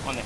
On it.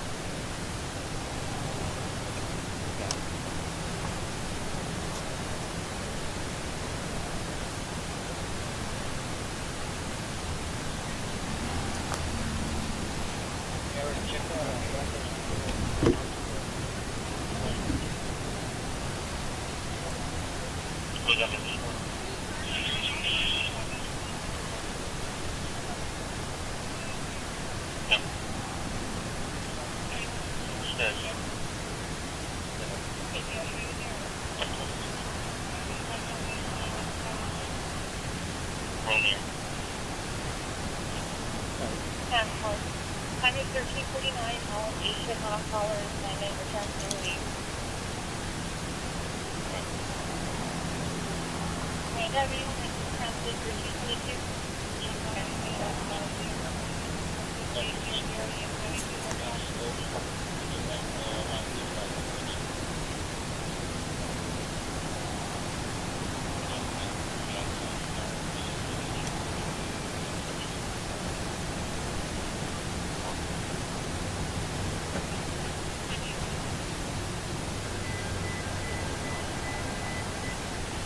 Highway 1349, all Asian off-callers, 98% to leave. Okay, everyone is transit 1322.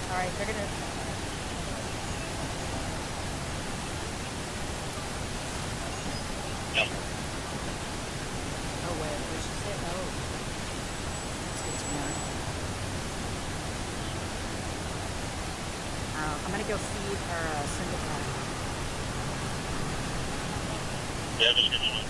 Alright, they're gonna... Yep. Oh, wait, what did she say? Oh. That's good to know. I'm gonna go feed our syndicate. Yeah, just give me one.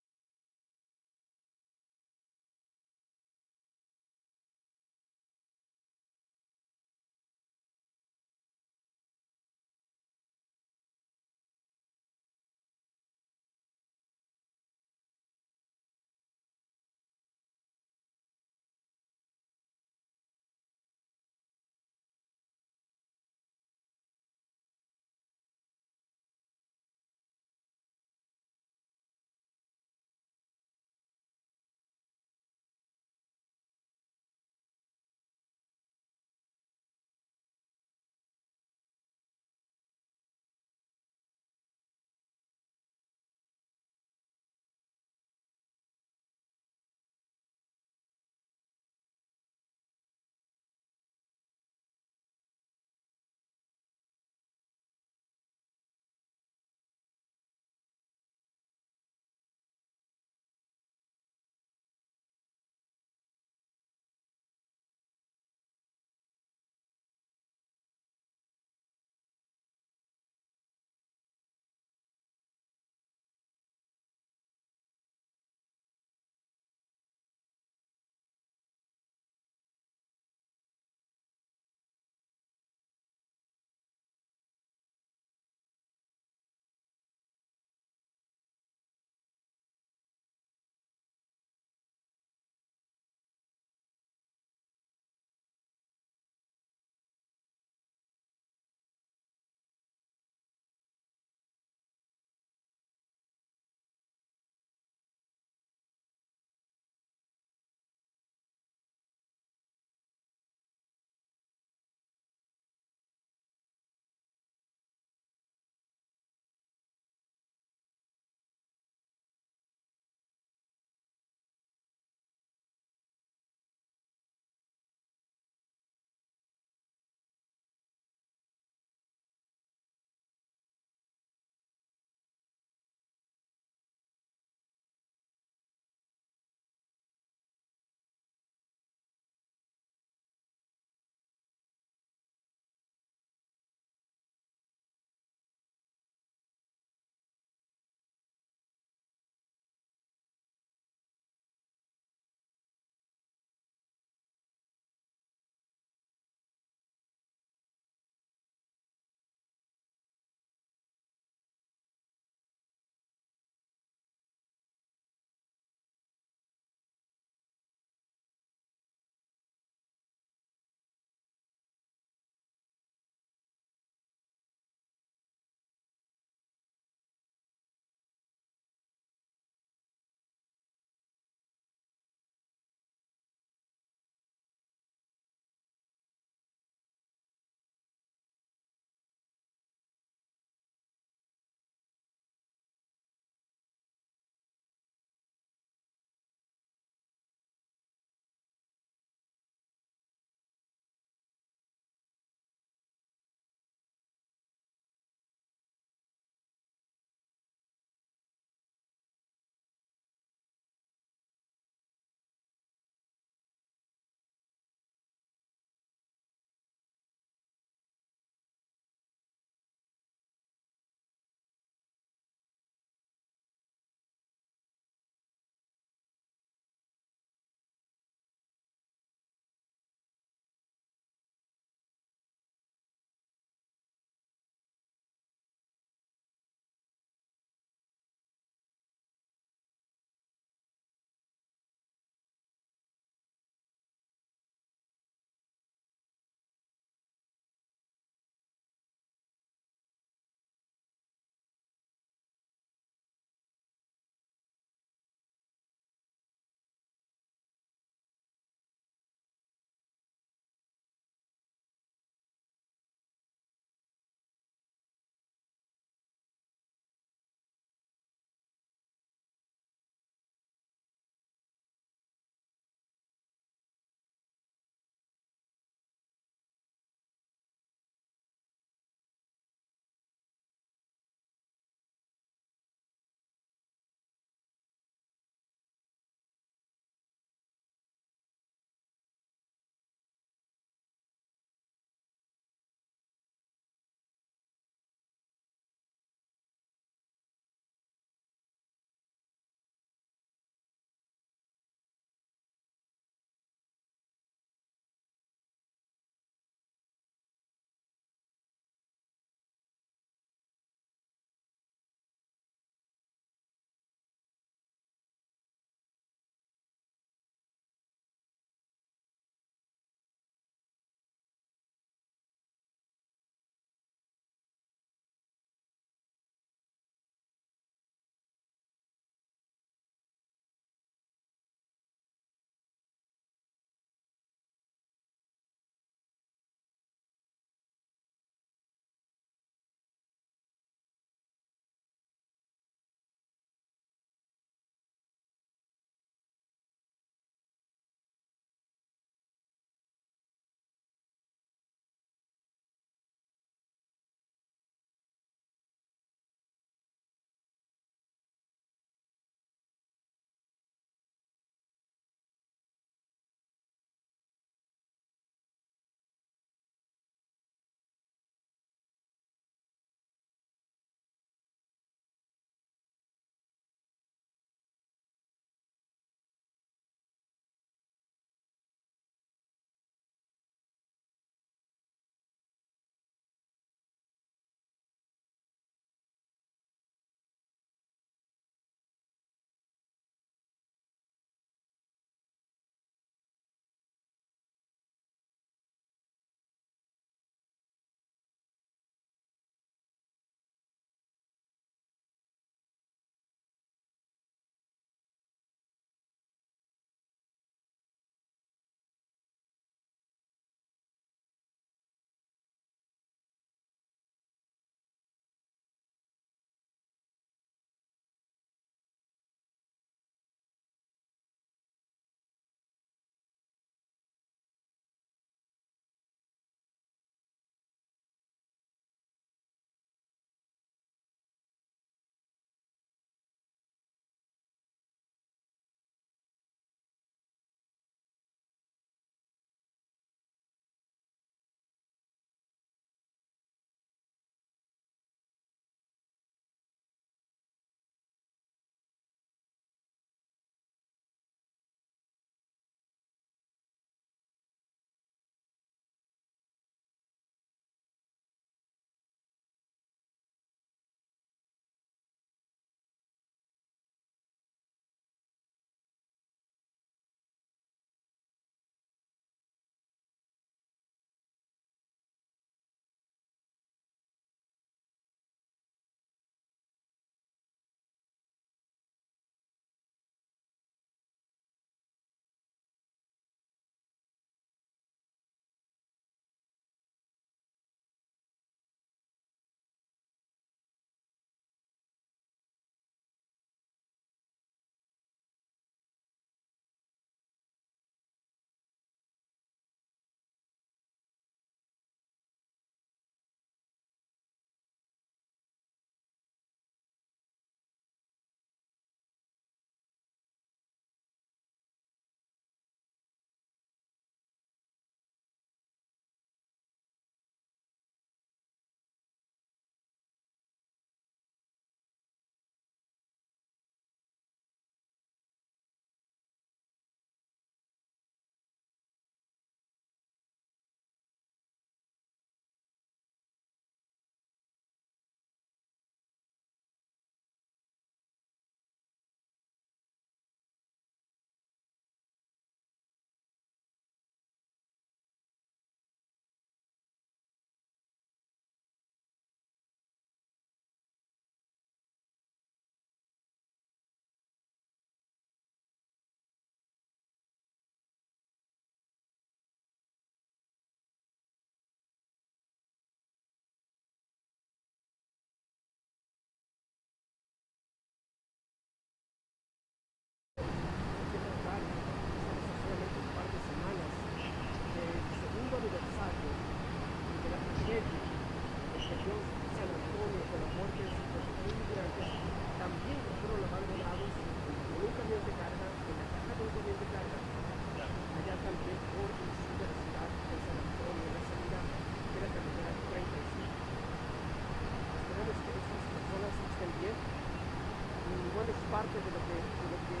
parte de lo que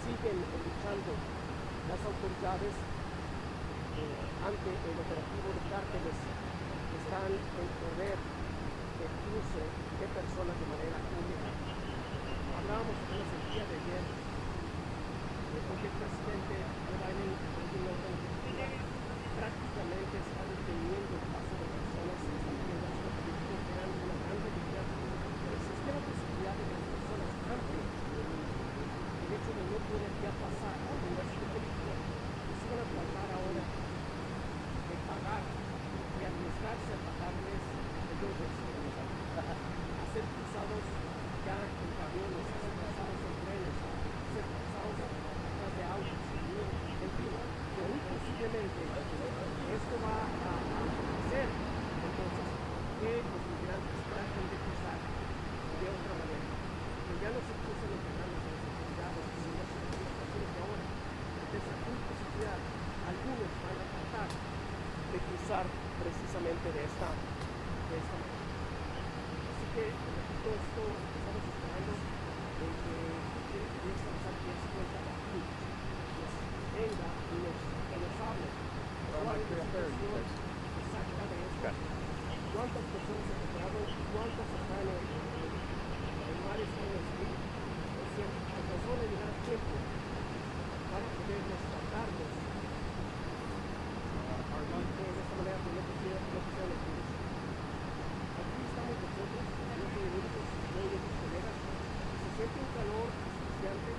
siguen luchando las autoridades ante el operativo de cárteles que están en poder del cruce de personas de manera pública. Hablábamos apenas el día de ayer porque el presidente Joe Biden prácticamente está deteniendo el paso de personas que están pidiendo asilo político, creando una gran debilidad del sistema de seguridad de las personas ante el hecho de no poder ya pasar a un asilo político, que se van a tratar ahora de pagar y arriesgarse a pagarles el a ser cruzados ya en camiones, a ser cruzados en trenes, a ser cruzados atrás de autos, en fin, que muy posiblemente esto va a hacer entonces que los migrantes traten de cruzar de otra manera, que ya no se crucen los canales de las autoridades, sino que ahora, ante esa muy posibilidad, algunos van a tratar de cruzar precisamente de esta manera. Así que, repito, esto estamos esperando de que Javier Salazar que es cuenta aquí, nos venga y nos hable cuál es la situación exacta de esto, cuántas personas han encontrado, cuántas están en mares como es cierto, porque nos van a llegar a tiempo para poder rescatarlos de esta manera que no pusieron los virus. Aquí estamos nosotros, no soy el único, no hay otros colegas, se siente un calor asfixiante,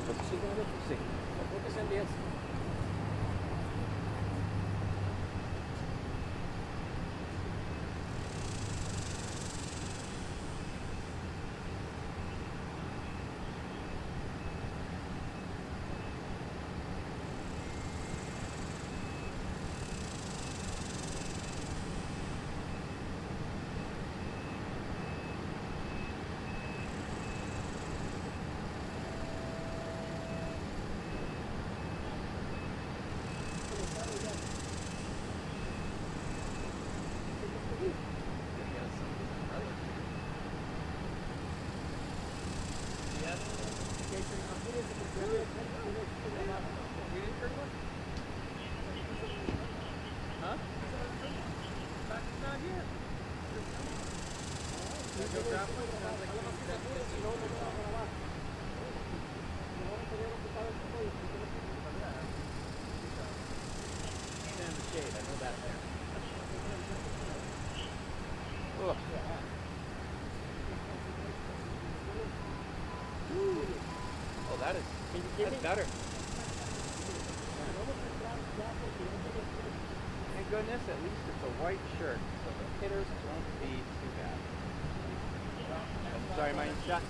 Posiblemente sí. No creo que sean 10. Huh? It's not here. There's no grappling? Sounds like stand in the shade. I know that there. Ugh. Oh, that's better. Thank goodness, at least it's a white shirt, so the hitters won't be too bad. Sorry, my shot.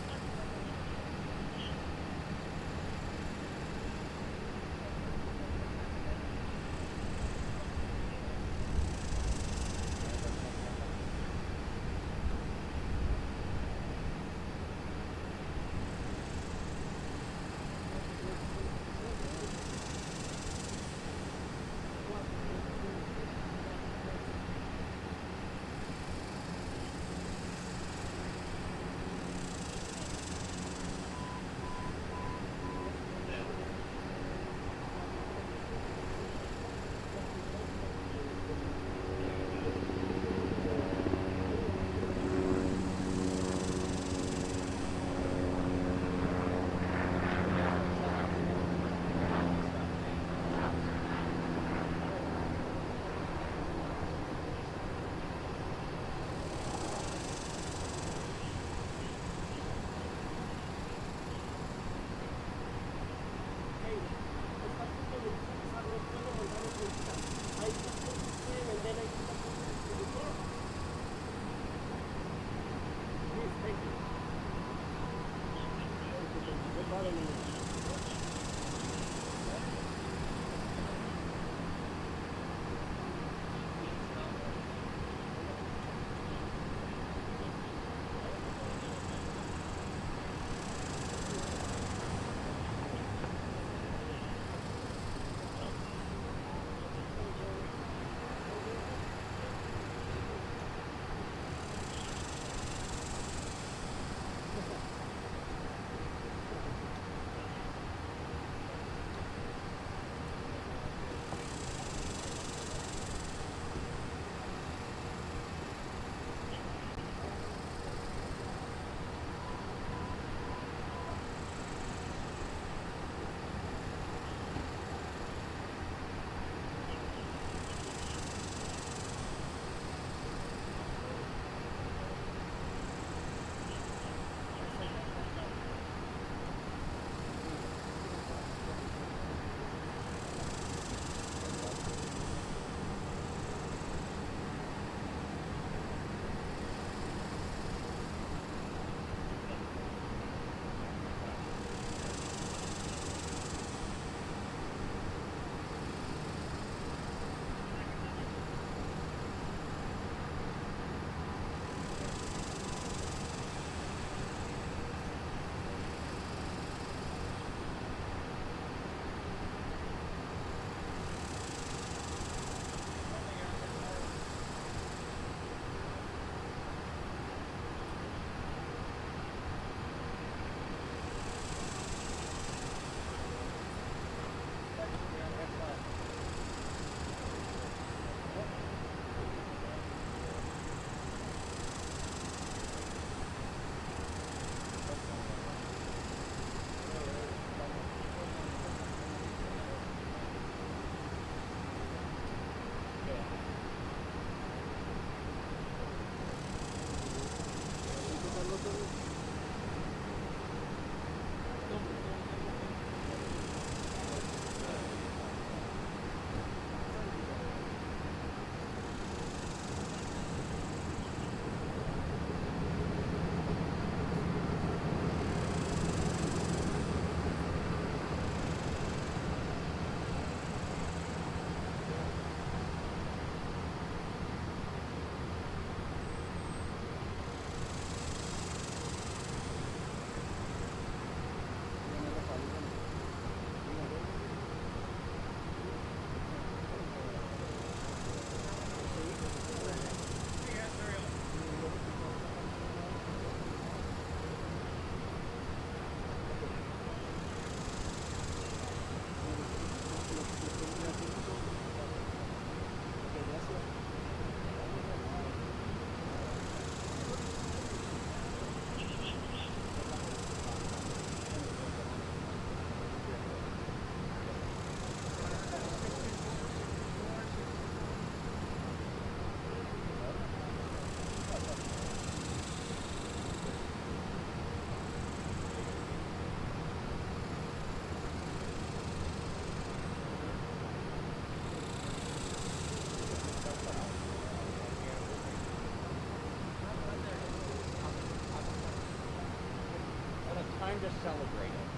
time to celebrate it.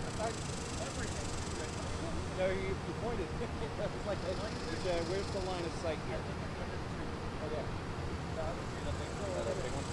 I thought everything. No, you pointed. That was like, where's the line of sight here? Okay. Is that a big one?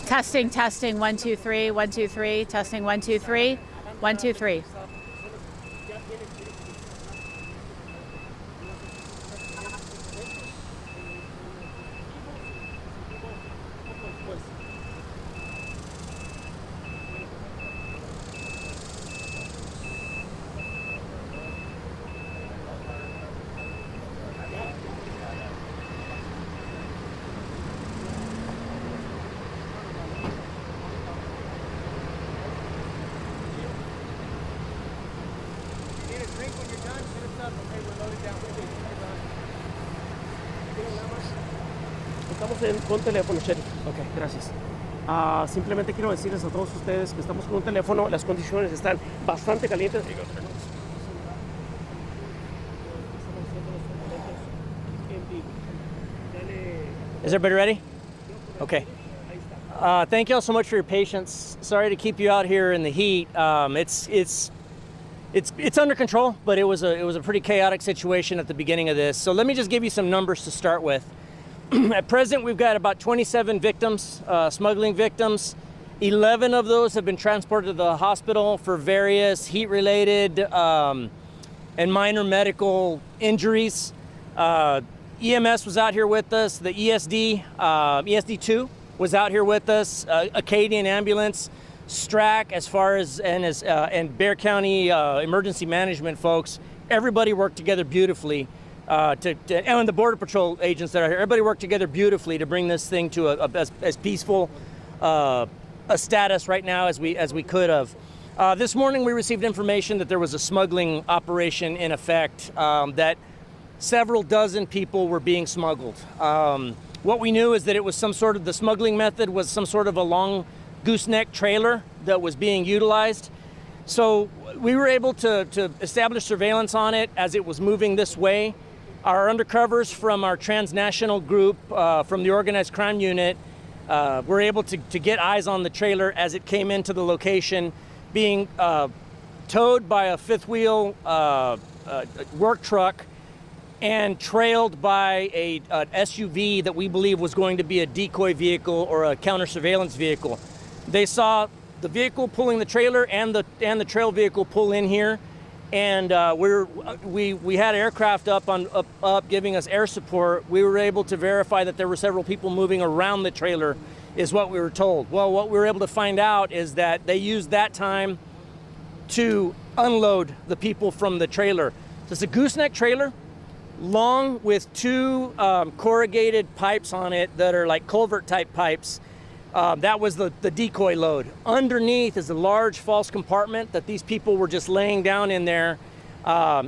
Testing, testing, 1, 2, 3, 1, 2, 3, testing, 1, 2, 3, 1, 2, 3. Estamos con teléfono, Sheriff. Ok, gracias. Simplemente quiero decirles a todos ustedes que estamos con un teléfono, las condiciones están bastante calientes. Is everybody ready? Okay. Thank you all so much for your patience. Sorry to keep you out here in the heat. It's under control, but it was a pretty chaotic situation at the beginning of this. So let me just give you some numbers to start with. At present, we've got about 27 victims, smuggling victims. 11 of those have been transported to the hospital for various heat-related and minor medical injuries. EMS was out here with us. The ESD2 was out here with us. Acadian Ambulance, STRAC, as far as and Bexar County emergency management folks. Everybody worked together beautifully. And the Border Patrol agents that are here, everybody worked together beautifully to bring this thing to as peaceful a status right now as we could have. This morning we received information that there was a smuggling operation in effect, that several dozen people were being smuggled. What we knew is that it was the smuggling method was some sort of a long gooseneck trailer that was being utilized. So we were able to establish surveillance on it as it was moving this way. Our undercovers from our transnational group, from the organized crime unit, were able to get eyes on the trailer as it came into the location, being towed by a fifth wheel work truck and trailed by an SUV that we believe was going to be a decoy vehicle or a counter surveillance vehicle. They saw the vehicle pulling the trailer and the trail vehicle pull in here. And we had aircraft up giving us air support. We were able to verify that there were several people moving around the trailer, is what we were told. Well, what we were able to find out is that they used that time to unload the people from the trailer. So it's a gooseneck trailer, long with two corrugated pipes on it that are like culvert type pipes. That was the decoy load. Underneath is a large false compartment that these people were just laying down in there,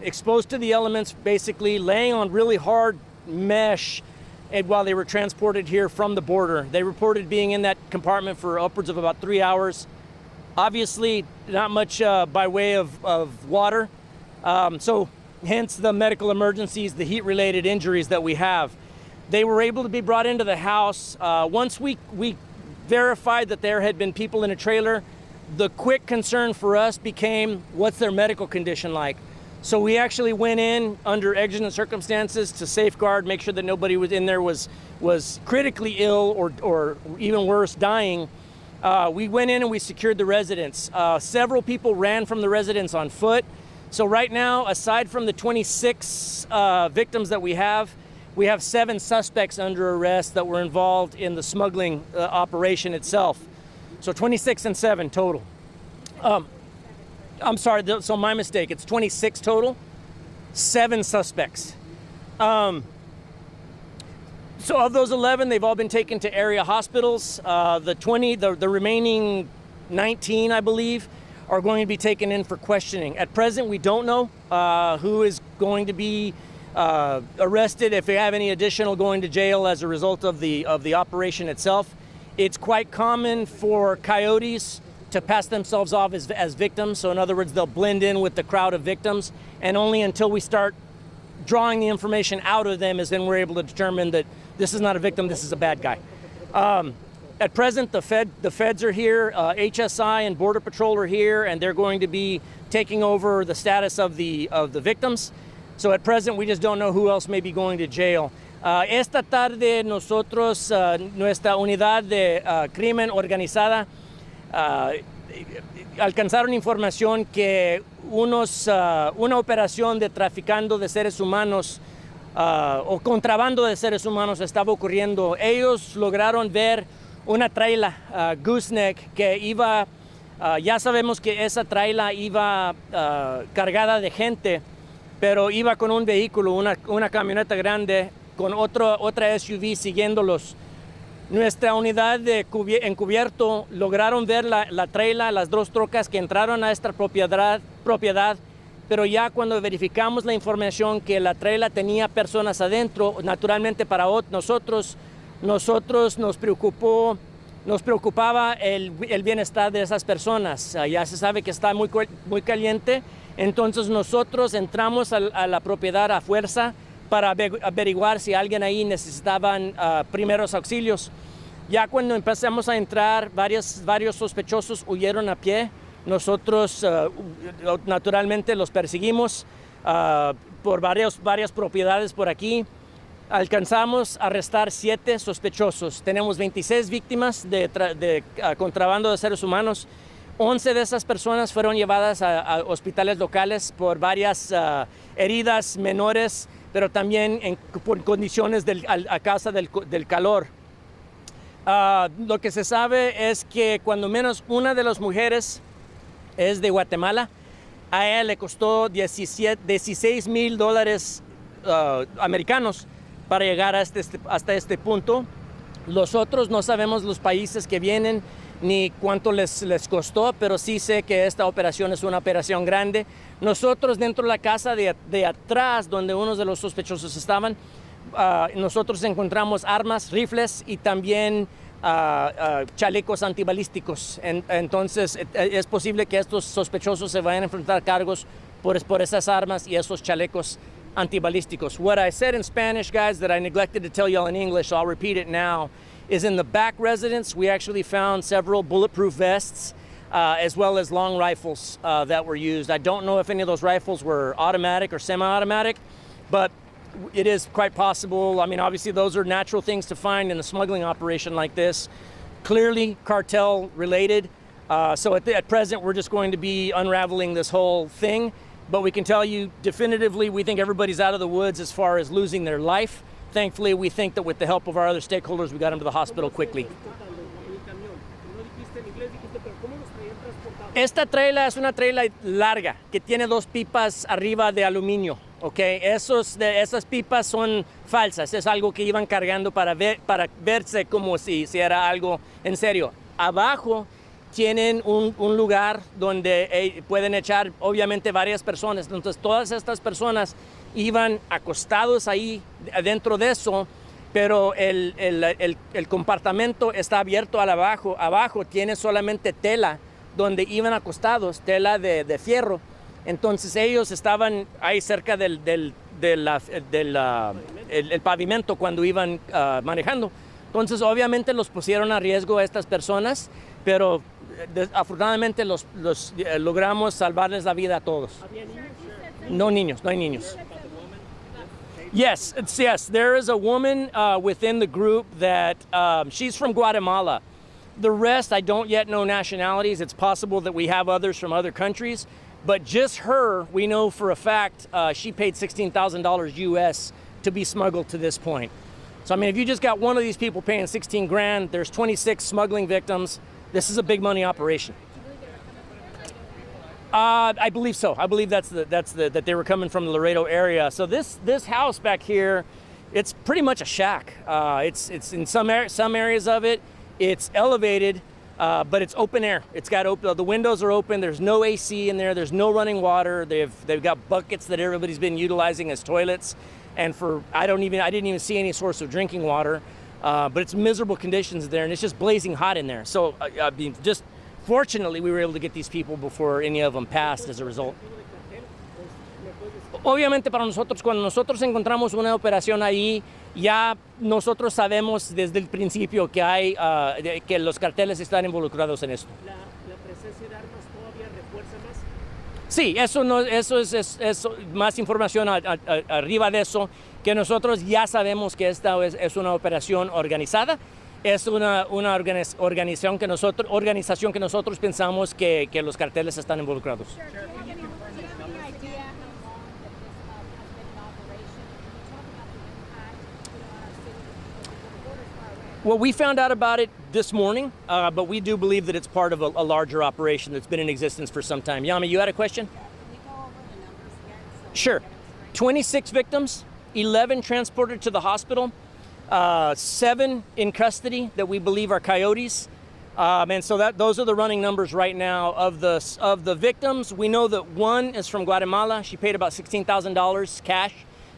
exposed to the elements, basically laying on really hard mesh, and while they were transported here from the border. They reported being in that compartment for upwards of about 3 hours. Obviously, not much by way of water. So hence the medical emergencies, the heat-related injuries that we have. They were able to be brought into the house. Once we verified that there had been people in a trailer, the quick concern for us became, what's their medical condition like? So we actually went in under exigent circumstances to safeguard, make sure that nobody was in there was critically ill or even worse, dying. We went in and we secured the residence. Several people ran from the residence on foot. So right now, aside from the 26 victims that we have 7 suspects under arrest that were involved in the smuggling operation itself. So 26 and 7 total. I'm sorry, so my mistake. It's 26 total, 7 suspects. So of those 11, they've all been taken to area hospitals. The remaining 19, I believe, are going to be taken in for questioning. At present, we don't know who is going to be arrested, if they have any additional going to jail as a result of the operation itself. It's quite common for coyotes to pass themselves off as victims. So in other words, they'll blend in with the crowd of victims, and only until we start drawing the information out of them is then we're able to determine that this is not a victim, this is a bad guy. At present, the feds are here, HSI and Border Patrol are here, and they're going to be taking over the status of the victims. So at present, we just don't know who else may be going to jail. Esta tarde nosotros, nuestra unidad de crimen organizada, alcanzaron información que una operación de traficando de seres humanos o contrabando de seres humanos estaba ocurriendo. Ellos lograron ver una traila gooseneck que iba, ya sabemos que esa traila iba cargada de gente, pero iba con un vehículo, una camioneta grande con otra SUV siguiéndolos. Nuestra unidad de encubierto lograron ver la traila, las dos trocas que entraron a esta propiedad, pero ya cuando verificamos la información que la traila tenía personas adentro, naturalmente para nosotros nos preocupaba el bienestar de esas personas. Ya se sabe que está muy caliente, entonces nosotros entramos a la propiedad a fuerza para averiguar si alguien ahí necesitaban primeros auxilios. Ya cuando empezamos a entrar, varios sospechosos huyeron a pie. Nosotros naturalmente los perseguimos por varias propiedades por aquí. Alcanzamos a arrestar 7 sospechosos. Tenemos 26 víctimas de contrabando de seres humanos. 11 de esas personas fueron llevadas a hospitales locales por varias heridas menores, pero también por condiciones a causa del calor. Lo que se sabe es que cuando menos una de las mujeres es de Guatemala. A ella le costó $16,000 americanos para llegar hasta este punto. Los otros no sabemos los países que vienen ni cuánto les costó, pero sí sé que esta operación es una operación grande. Nosotros dentro de la casa de atrás, donde unos de los sospechosos estaban, nosotros encontramos armas, rifles y también chalecos antibalísticos. Entonces es posible que estos sospechosos se vayan a enfrentar cargos por esas armas y esos chalecos antibalísticos. What I said in Spanish, guys, that I neglected to tell y'all in English, so I'll repeat it now, is in the back residence, we actually found several bulletproof vests, as well as long rifles that were used. I don't know if any of those rifles were automatic or semi-automatic, but it is quite possible. I mean, obviously those are natural things to find in a smuggling operation like this. Clearly cartel related. So at present, we're just going to be unraveling this whole thing. But we can tell you definitively, we think everybody's out of the woods as far as losing their life. Thankfully, we think that with the help of our other stakeholders, we got them to the hospital quickly. Esta traila es una traila larga que tiene 2 pipas arriba de aluminio. Okay, esas pipas son falsas, es algo que iban cargando para verse como si era algo en serio. Abajo tienen un lugar donde pueden echar obviamente varias personas, entonces todas estas personas iban acostados ahí dentro de eso, pero el compartimento está abierto abajo tiene solamente tela donde iban acostados, tela de fierro. Entonces ellos estaban ahí cerca del pavimento cuando iban manejando. Entonces obviamente los pusieron a riesgo a estas personas, pero afortunadamente logramos salvarles la vida a todos. No hay niños. Yes, there is a woman within the group that she's from Guatemala. The rest, I don't yet know nationalities. It's possible that we have others from other countries. But just her, we know for a fact, she paid $16,000 US to be smuggled to this point. So, I mean, if you just got one of these people paying 16 grand, there's 26 smuggling victims. This is a big money operation. I believe so. I believe that they were coming from the Laredo area. So this house back here, it's pretty much a shack. It's in some areas of it, it's elevated. But it's open air. It's got the windows are open. There's no AC in there. There's no running water. They've got buckets that everybody's been utilizing as toilets. And I didn't even see any source of drinking water. But it's miserable conditions there, and it's just blazing hot in there. So I mean, just fortunately, we were able to get these people before any of them passed as a result. Obviamente para nosotros, cuando nosotros encontramos una operación ahí, ya nosotros sabemos desde el principio que que los carteles están involucrados en esto. ¿La presencia de armas todavía refuerza más? Sí, eso no, es más información arriba de eso, que nosotros ya sabemos que esta es una operación organizada, es una organización que nosotros pensamos que los carteles están involucrados. Sheriff, do you have any idea how long that this has been in operation? Can you talk about the impact, on our city, because the border's far away? Well, we found out about it this morning, but we do believe that it's part of a larger operation that's been in existence for some time. Yami, you had a question? Can we go over the numbers again? So Sure. we can get them straight? 26 victims, 11 transported to the hospital, 7 in custody that we believe are coyotes. And so those are the running numbers right now of the victims. We know that one is from Guatemala. She paid about $16,000 cash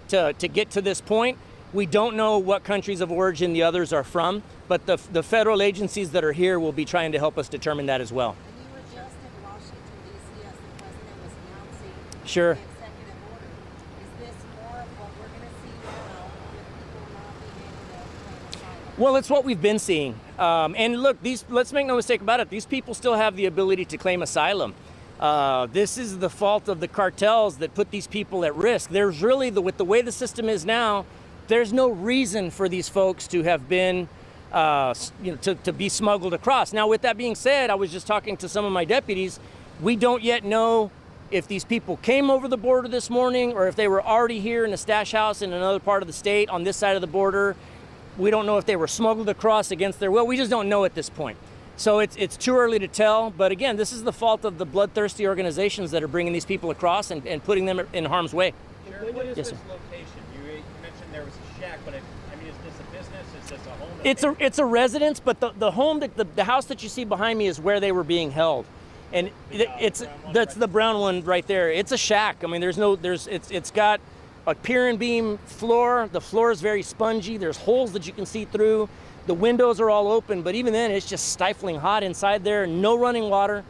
to get to this point. We don't know what countries of origin the others are from, but the federal agencies that are here will be trying to help us determine that as well. And you were just in Washington, D.C. as the president was announcing Sure. the executive order. Is this more of what we're going to see now with people not being able to claim asylum? Well, it's what we've been seeing. And look, let's make no mistake about it. These people still have the ability to claim asylum. This is the fault of the cartels that put these people at risk. There's really, with the way the system is now, there's no reason for these folks to have been, to be smuggled across. Now, with that being said, I was just talking to some of my deputies. We don't yet know if these people came over the border this morning or if they were already here in a stash house in another part of the state on this side of the border. We don't know if they were smuggled across against their will. We just don't know at this point. So it's too early to tell. But again, this is the fault of the bloodthirsty organizations that are bringing these people across and putting them in harm's way. Sheriff, what is Yes, this sir. location? You mentioned there was a shack, but I mean, is this a business? Is this a home? It's a residence, but the home the house that you see behind me is where they were being held, and that's the brown one right there. It's a shack. I mean, it's got a pier and beam floor. The floor is very spongy. There's holes that you can see through. The windows are all open, but even then, it's just stifling hot inside there. No running water.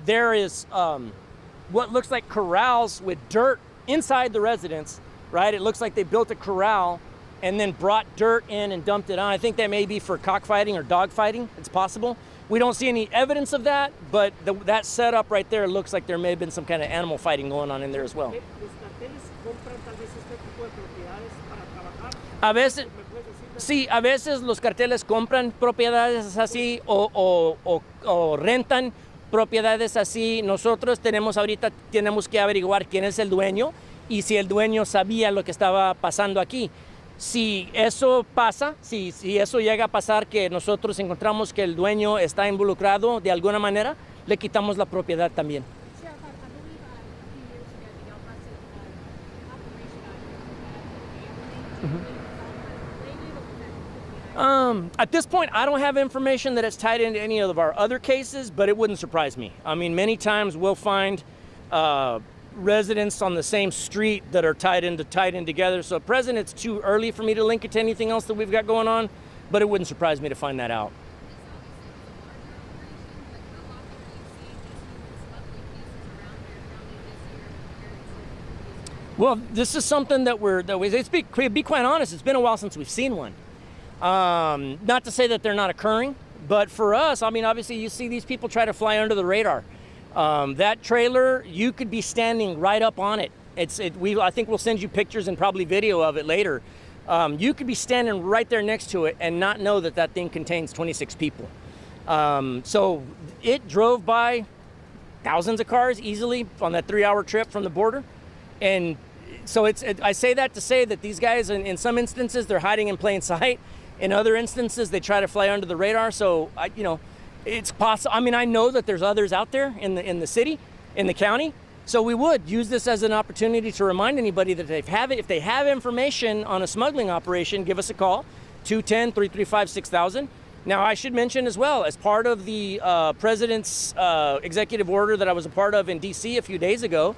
There is what looks like corrals with dirt inside the residence. Right? It looks like they built a corral and then brought dirt in and dumped it on. I think that may be for cockfighting or dog fighting. It's possible. We don't see any evidence of that, but that setup right there looks like there may have been some kind of animal fighting going on in there as well. Los carteles compran tal vez este tipo de propiedades para trabajar. A veces, ¿Me puedes decir? sí, a veces los carteles compran propiedades así o rentan propiedades así. Nosotros tenemos que averiguar quién es el dueño y si el dueño sabía lo que estaba pasando aquí. Si eso pasa, si eso llega a pasar, que nosotros encontramos que el dueño está involucrado de alguna manera, le quitamos la propiedad también. Sheriff, I believe a few years ago, the y'all busted an operation out here with At this point, I don't have information that it's tied into any of our other cases, but it wouldn't surprise me. I mean, many times we'll find residents on the same street that are tied in together. So at present, it's too early for me to link it to anything else that we've got going on, but it wouldn't surprise me to find that out. Well, this is something to be quite honest, it's been a while since we've seen one. Not to say that they're not occurring, but for us, I mean, obviously you see these people try to fly under the radar. That trailer, you could be standing right up on it. I think we'll send you pictures and probably video of it later. You could be standing right there next to it and not know that thing contains 26 people. So it drove by thousands of cars easily on that 3-hour trip from the border. And so I say that to say that these guys, in some instances, they're hiding in plain sight. In other instances, they try to fly under the radar. So, it's possible. I mean, I know that there's others out there in the city, in the county. So we would use this as an opportunity to remind anybody that if they have information on a smuggling operation, give us a call, 210-335-6000. Now, I should mention as well, as part of the president's executive order that I was a part of in D.C. a few days ago,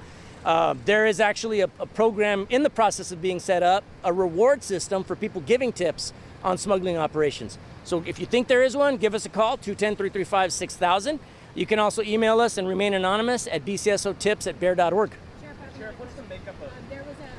there is actually a program in the process of being set up, a reward system for people giving tips on smuggling operations. So if you think there is one, give us a call, 210-335-6000. You can also email us and remain anonymous at bcsotips@bear.org. Sheriff, what's the makeup of There was a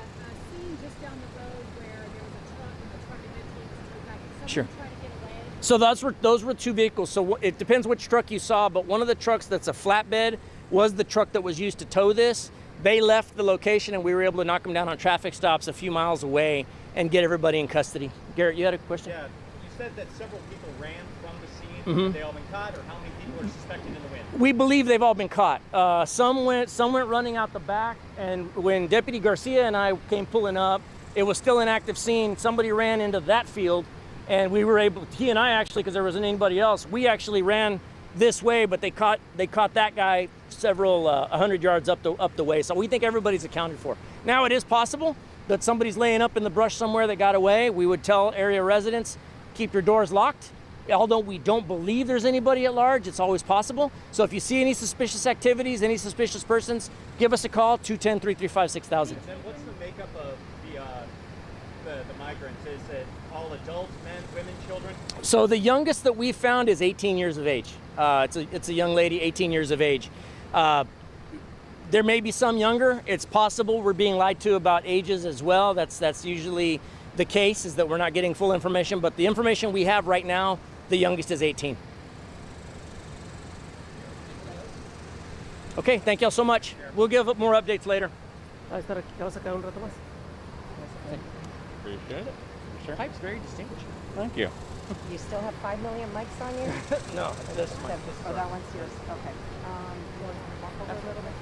scene just down the road where there was a truck and the truck eventually was towed back. Did someone Sure. try to get away? So those were two vehicles. So it depends which truck you saw, but one of the trucks that's a flatbed was the truck that was used to tow this. They left the location and we were able to knock them down on traffic stops a few miles away and get everybody in custody. Garrett, you had a question? Yeah, you said that several people ran from the scene. Mm-hmm. Have they all been caught, or how many people are suspected in the wind? We believe they've all been caught. Some went running out the back, and when Deputy Garcia and I came pulling up, it was still an active scene. Somebody ran into that field, and we were able, he and I actually, because there wasn't anybody else, we actually ran this way, but they caught that guy several 100 yards up the way. So we think everybody's accounted for. Now it is possible that somebody's laying up in the brush somewhere that got away. We would tell area residents, keep your doors locked. Although we don't believe there's anybody at large, it's always possible. So if you see any suspicious activities, any suspicious persons, give us a call, 210-335-6000. And what's the makeup of the migrants? Is it all adults, men, women, children? So the youngest that we found is 18 years of age. It's a young lady, 18 years of age. There may be some younger. It's possible we're being lied to about ages as well. That's usually the case, is that we're not getting full information. But the information we have right now, the youngest is 18. Okay, thank y'all so much. We'll give up more updates later. Appreciate it. Sure. Pipe's very distinguished. Thank you. You still have 5 million mics on you? No, this is mine. Oh, that one's yours. Okay. You want to walk over a little bit?